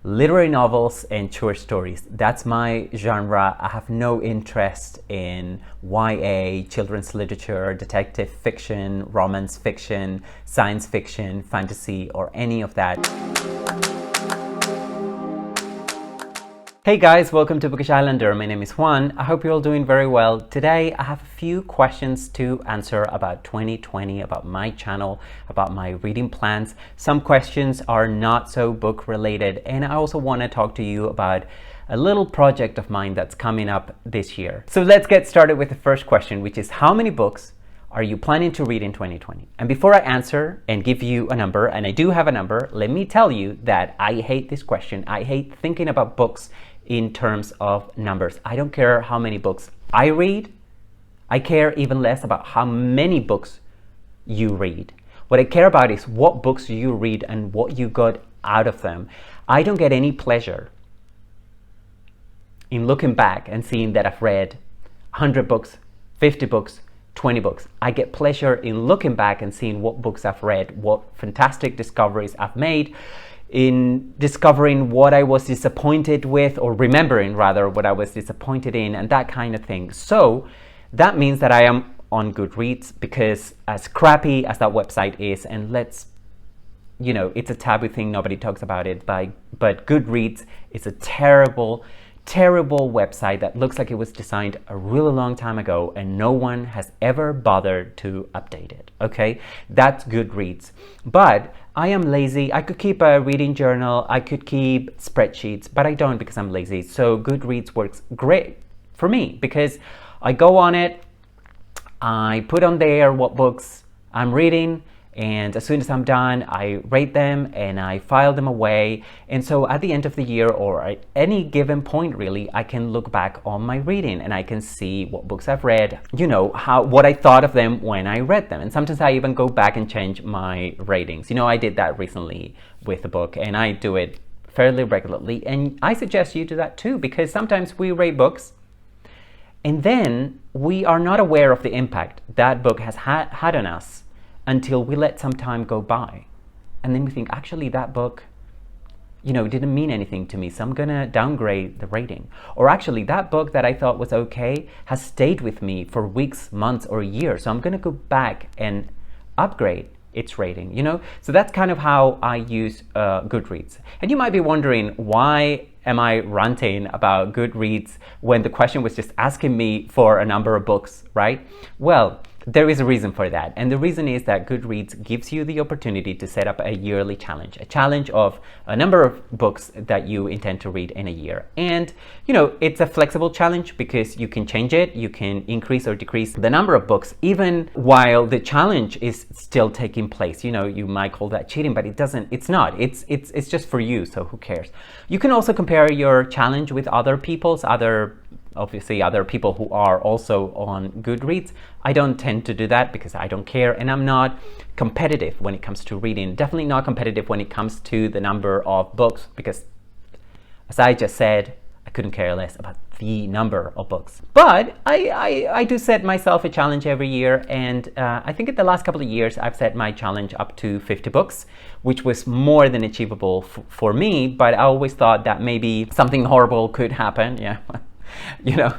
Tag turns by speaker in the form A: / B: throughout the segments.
A: literary novels and short stories. That's my genre. I have no interest in YA, children's literature, detective fiction, romance fiction, science fiction, fantasy, or any of that. Hey guys, welcome to Bookish Islander. My name is Juan. I hope you're all doing very well. Today I have a few questions to answer about 2020, about my channel, about my reading plans. Some questions are not so book related, and I also want to talk to you about a little project of mine that's coming up this year. So let's get started with the first question, which is how many books are you planning to read in 2020? And before I answer and give you a number, and I do have a number, let me tell you that I hate this question. I hate thinking about books in terms of numbers. I don't care how many books I read. I care even less about how many books you read. What I care about is what books you read and what you got out of them. I don't get any pleasure in looking back and seeing that I've read 100 books, 50 books, 20 books. I get pleasure in looking back and seeing what books I've read, what fantastic discoveries I've made, in discovering what I was disappointed with, or remembering rather what I was disappointed in, and that kind of thing. So that means that I am on Goodreads, because as crappy as that website is, and let's, you know, it's a taboo thing, nobody talks about it, but Goodreads is a terrible website that looks like it was designed a really long time ago and no one has ever bothered to update it. Okay, that's Goodreads. But I am lazy. I could keep a reading journal, I could keep spreadsheets, but I don't because I'm lazy. So Goodreads works great for me because I go on it, I put on there what books I'm reading, and as soon as I'm done, I rate them and I file them away. And so at the end of the year, or at any given point really, I can look back on my reading and I can see what books I've read, you know, what I thought of them when I read them. And sometimes I even go back and change my ratings. You know, I did that recently with a book, and I do it fairly regularly. And I suggest you do that too, because sometimes we rate books and then we are not aware of the impact that book has had on us until we let some time go by. And then we think, actually, that book, you know, didn't mean anything to me, so I'm gonna downgrade the rating. Or actually, that book that I thought was okay has stayed with me for weeks, months, or years, so I'm gonna go back and upgrade its rating, you know? So that's kind of how I use Goodreads. And you might be wondering, why am I ranting about Goodreads when the question was just asking me for a number of books, right? Well, there is a reason for that, and the reason is that Goodreads gives you the opportunity to set up a yearly challenge, a challenge of a number of books that you intend to read in a year. And you know, it's a flexible challenge because you can change it, you can increase or decrease the number of books even while the challenge is still taking place. You know, you might call that cheating, but it's not. It's just for you, so who cares? You can also compare your challenge with other people's, obviously other people who are also on Goodreads. I don't tend to do that because I don't care, and I'm not competitive when it comes to reading. Definitely not competitive when it comes to the number of books, because as I just said, I couldn't care less about the number of books. But I do set myself a challenge every year, and I think in the last couple of years I've set my challenge up to 50 books, which was more than achievable for me, but I always thought that maybe something horrible could happen. Yeah. You know,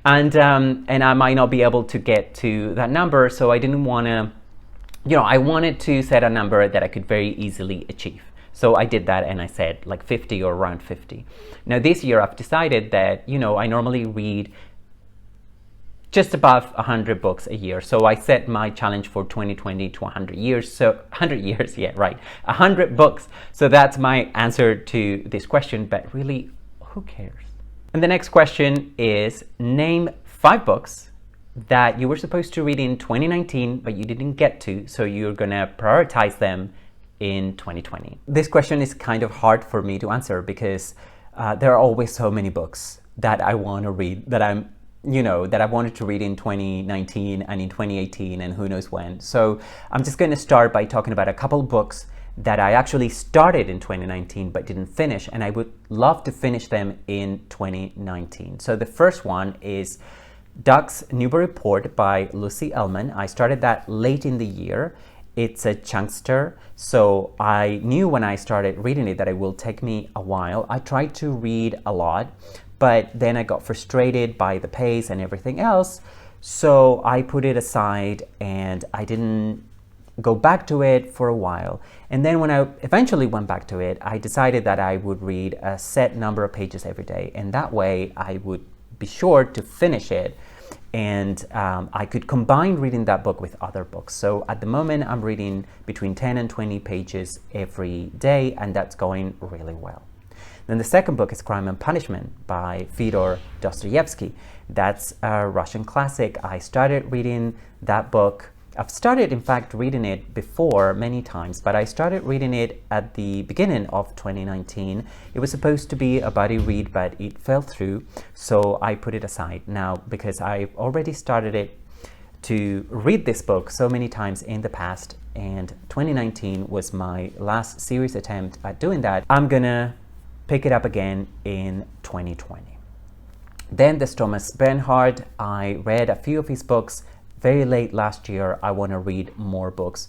A: and I might not be able to get to that number, so I didn't want to, you know, I wanted to set a number that I could very easily achieve. So I did that, and I said like 50 or around 50. Now this year I've decided that, you know, I normally read just above 100 books a year. So I set my challenge for 2020 to 100 years. So 100 years, yeah, right, 100 books. So that's my answer to this question, but really, who cares? And the next question is, name 5 books that you were supposed to read in 2019, but you didn't get to, so you're gonna prioritize them in 2020. This question is kind of hard for me to answer because there are always so many books that I want to read, that I wanted to read in 2019 and in 2018 and who knows when. So I'm just gonna start by talking about a couple books that I actually started in 2019 but didn't finish, and I would love to finish them in 2019. So the first one is Duck's Newbury Port by Lucy Ellmann. I started that late in the year, It's a chunkster, so I knew when I started reading it that it will take me a while. I tried to read a lot, but then I got frustrated by the pace and everything else, so I put it aside and I didn't go back to it for a while. And then when I eventually went back to it, I decided that I would read a set number of pages every day, and that way I would be sure to finish it, and I could combine reading that book with other books. So at the moment I'm reading between 10 and 20 pages every day, and that's going really well. Then the second book is Crime and Punishment by Fyodor Dostoevsky. That's a Russian classic. I started reading that book. I've started, in fact, reading it before many times, but I started reading it at the beginning of 2019. It was supposed to be a buddy read, but it fell through, so I put it aside now because I've already started it to read this book so many times in the past, and 2019 was my last serious attempt at doing that. I'm gonna pick it up again in 2020. Then there's Thomas Bernhard. I read a few of his books very late last year. I want to read more books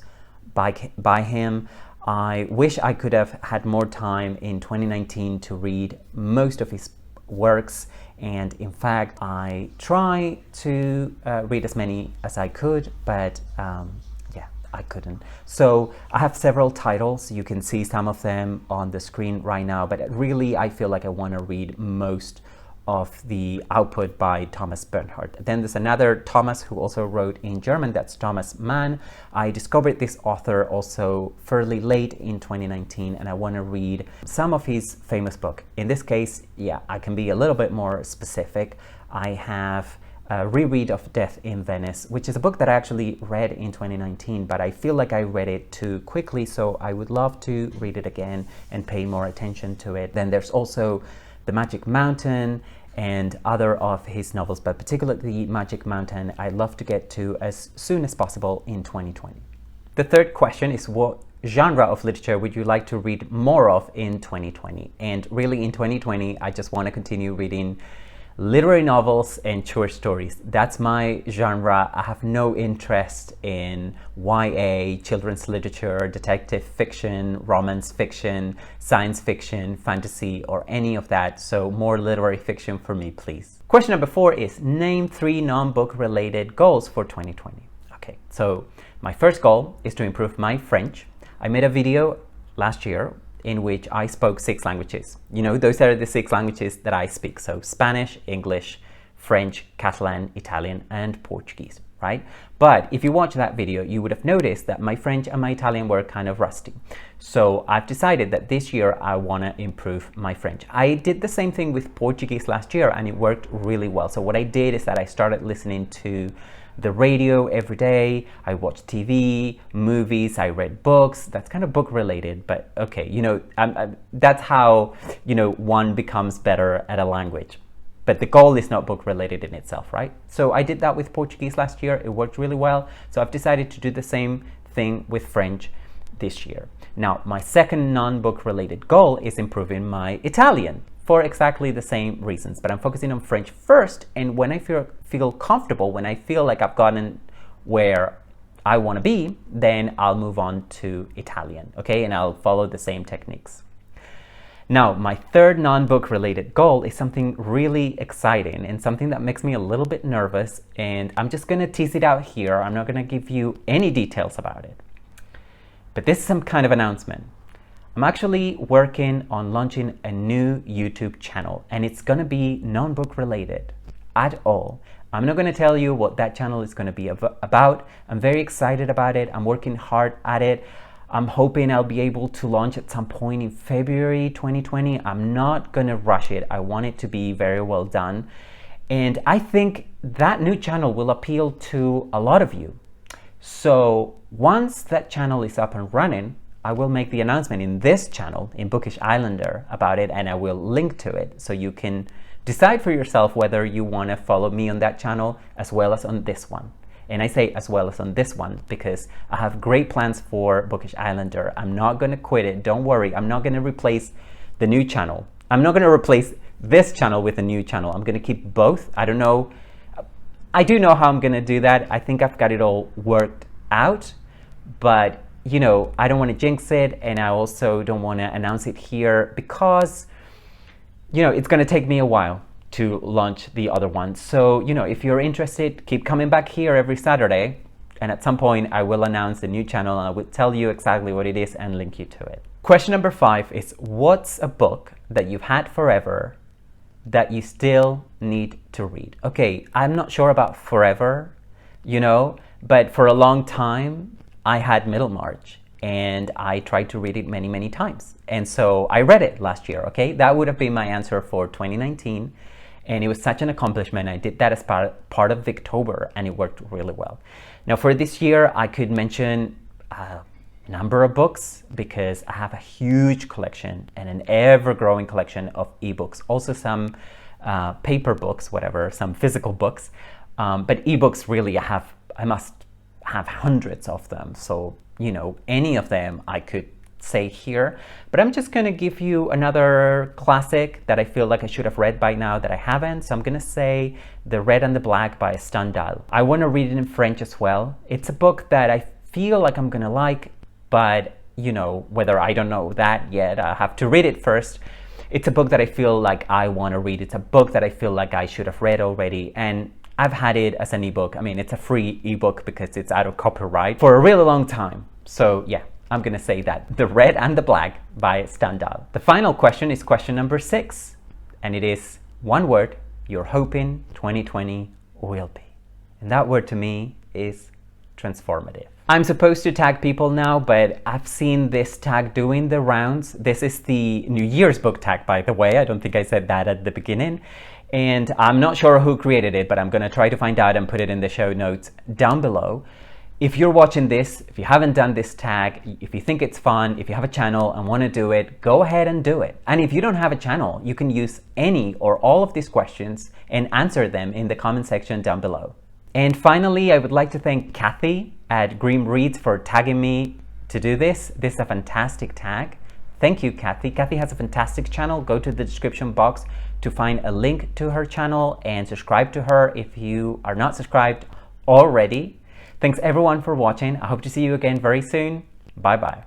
A: by him. I wish I could have had more time in 2019 to read most of his works, and in fact I try to read as many as I could, but yeah, I couldn't. So I have several titles. You can see some of them on the screen right now, but really I feel like I want to read most of the output by Thomas Bernhard. Then there's another Thomas who also wrote in German, that's Thomas Mann. I discovered this author also fairly late in 2019, and I want to read some of his famous book. In this case, yeah, I can be a little bit more specific. I have a reread of Death in Venice, which is a book that I actually read in 2019, but I feel like I read it too quickly, so I would love to read it again and pay more attention to it. Then there's also The Magic Mountain and other of his novels, but particularly Magic Mountain, I'd love to get to as soon as possible in 2020. The third question is, what genre of literature would you like to read more of in 2020? And really in 2020, I just want to continue reading literary novels and short stories. That's my genre. I have no interest in YA, children's literature, detective fiction, romance fiction, science fiction, fantasy, or any of that. So more literary fiction for me, please. Question number 4 is, name 3 non-book related goals for 2020. Okay, so my first goal is to improve my French. I made a video last year in which I spoke 6 languages. You know, those are the 6 languages that I speak. So Spanish, English, French, Catalan, Italian, and Portuguese, right? But if you watch that video, you would have noticed that my French and my Italian were kind of rusty. So I've decided that this year I want to improve my French. I did the same thing with Portuguese last year, and it worked really well. So what I did is that I started listening to the radio every day. I watched TV, movies, I read books. That's kind of book related, but okay, you know, that's how, you know, one becomes better at a language. But the goal is not book related in itself, right? So I did that with Portuguese last year. It worked really well. So I've decided to do the same thing with French this year. Now, my second non-book related goal is improving my Italian, for exactly the same reasons, but I'm focusing on French first, and when I feel comfortable, when I feel like I've gotten where I want to be, then I'll move on to Italian, okay? And I'll follow the same techniques. Now, my third non-book related goal is something really exciting and something that makes me a little bit nervous, and I'm just gonna tease it out here. I'm not gonna give you any details about it. But this is some kind of announcement. I'm actually working on launching a new YouTube channel, and it's gonna be non-book related at all. I'm not gonna tell you what that channel is gonna be about. I'm very excited about it. I'm working hard at it. I'm hoping I'll be able to launch at some point in February 2020. I'm not gonna rush it. I want it to be very well done. And I think that new channel will appeal to a lot of you. So once that channel is up and running, I will make the announcement in this channel, in Bookish Islander, about it, and I will link to it so you can decide for yourself whether you want to follow me on that channel as well as on this one. And I say as well as on this one because I have great plans for Bookish Islander. I'm not going to quit it. Don't worry. I'm not going to replace the new channel. I'm not going to replace this channel with a new channel. I'm going to keep both. I don't know. I do know how I'm going to do that. I think I've got it all worked out. but you know, I don't want to jinx it, and I also don't want to announce it here because, you know, it's going to take me a while to launch the other one. So, you know, if you're interested, keep coming back here every Saturday, and at some point I will announce the new channel and I will tell you exactly what it is and link you to it. Question number 5 is, what's a book that you've had forever that you still need to read? Okay, I'm not sure about forever, you know, but for a long time I had Middlemarch and I tried to read it many, many times. And so I read it last year, okay? That would have been my answer for 2019. And it was such an accomplishment. I did that as part of Victober, and it worked really well. Now for this year, I could mention a number of books because I have a huge collection and an ever-growing collection of ebooks. Also some paper books, whatever, some physical books. But ebooks really, I must have hundreds of them. So, you know, any of them I could say here, but I'm just going to give you another classic that I feel like I should have read by now that I haven't. So I'm going to say The Red and the Black by Stendhal. I want to read it in French as well. It's a book that I feel like I'm going to like, but you know, whether I don't know that yet, I have to read it first. It's a book that I feel like I want to read. It's a book that I feel like I should have read already, and I've had it as an ebook. I mean, it's a free ebook because it's out of copyright for a really long time. So yeah, I'm going to say that. The Red and the Black by Stendhal. The final question is question number 6, and it is one word you're hoping 2020 will be. And that word to me is transformative. I'm supposed to tag people now, but I've seen this tag doing the rounds. This is the New Year's book tag, by the way. I don't think I said that at the beginning. And I'm not sure who created it, but I'm going to try to find out and put it in the show notes down below. If you're watching this, if you haven't done this tag, if you think it's fun, if you have a channel and want to do it, go ahead and do it. And if you don't have a channel, you can use any or all of these questions and answer them in the comment section down below. And finally, I would like to thank Cathie at Grimm Reads for tagging me to do this. This is a fantastic tag. Thank you, Cathie. Cathie has a fantastic channel. Go to the description box to find a link to her channel and subscribe to her if you are not subscribed already. Thanks everyone for watching. I hope to see you again very soon. Bye bye.